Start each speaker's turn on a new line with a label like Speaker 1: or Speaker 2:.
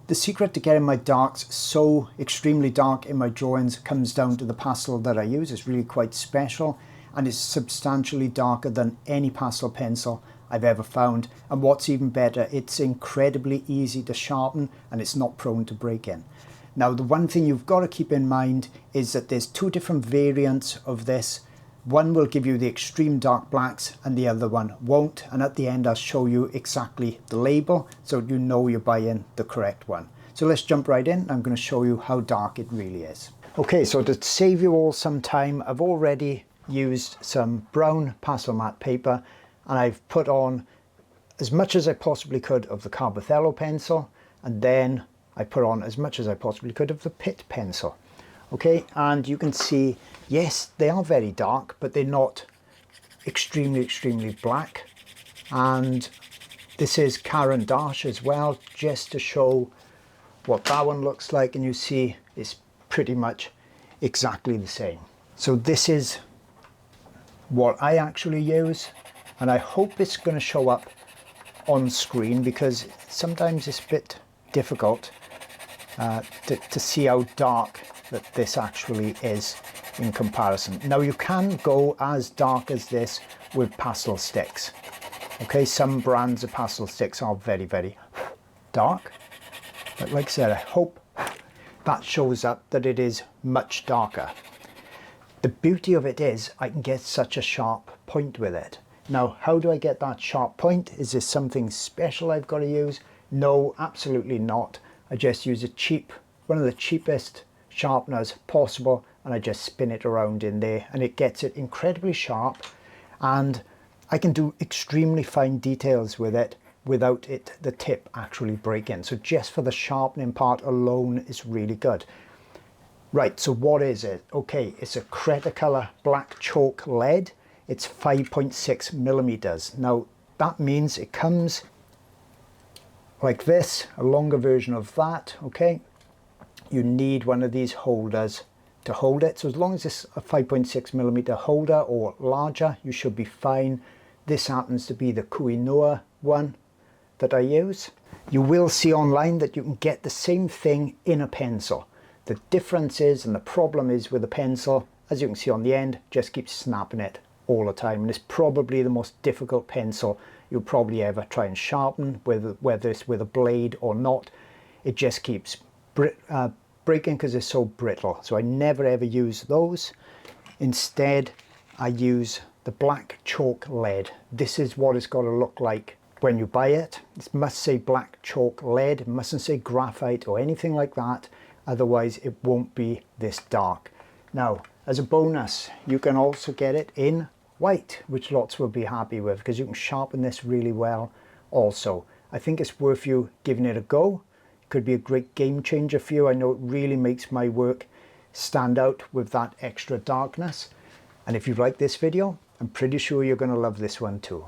Speaker 1: The secret to getting my darks so extremely dark in my drawings comes down to the pastel that I use. It's really quite special and it's substantially darker than any pastel pencil I've ever found. And what's even better, it's incredibly easy to sharpen and it's not prone to break-in. Now, the one thing you've got to keep in mind is that there's two different variants of this. One will give you the extreme dark blacks and the other one won't. And at the end, I'll show you exactly the label so you know you're buying the correct one. So let's jump right in. I'm going to show you how dark it really is. Okay, so to save you all some time, I've already used some brown pastel matte paper and I've put on as much as I possibly could of the Carbothello pencil, and then I put on as much as I possibly could of the Pitt pencil. Okay, and you can see, yes, they are very dark, but they're not extremely black. And this is Caran d'Ache as well, just to show what that one looks like. And you see it's pretty much exactly the same. So this is what I actually use, and I hope it's going to show up on screen because sometimes it's a bit difficult to see how dark that this actually is in comparison. Now, you can go as dark as this with pastel sticks. Okay, some brands of pastel sticks are very dark, but like I said, I hope that shows up that it is much darker. The beauty of it is I can get such a sharp point with it. Now, how do I get that sharp point? Is this something special I've got to use? No, absolutely not. I just use one of the cheapest sharpeners possible, and I just spin it around in there and it gets it incredibly sharp, and I can do extremely fine details with it without the tip actually breaking. So just for the sharpening part alone is really good. Right, so what is it? Okay, it's a Cretacolor black chalk lead. It's 5.6 millimeters. Now that means it comes like this, a longer version of that. Okay, you need one of these holders to hold it. So as long as it's a 5.6 millimeter holder or larger, you should be fine. This happens to be the Koh-i-Noor one that I use. You will see online that you can get the same thing in a pencil. The difference is, and the problem is with the pencil, as you can see on the end, just keeps snapping it all the time. And it's probably the most difficult pencil you'll probably ever try and sharpen, whether it's with a blade or not. It just keeps breaking because it's so brittle. So I never ever use those. Instead, I use the black chalk lead. This is what it's got to look like when you buy it. It must say black chalk lead. It mustn't say graphite or anything like that. Otherwise, it won't be this dark. Now, as a bonus, you can also get it in white, which lots will be happy with because you can sharpen this really well also. I think it's worth you giving it a go. It could be a great game changer for you. I know it really makes my work stand out with that extra darkness. And if you like this video, I'm pretty sure you're going to love this one too.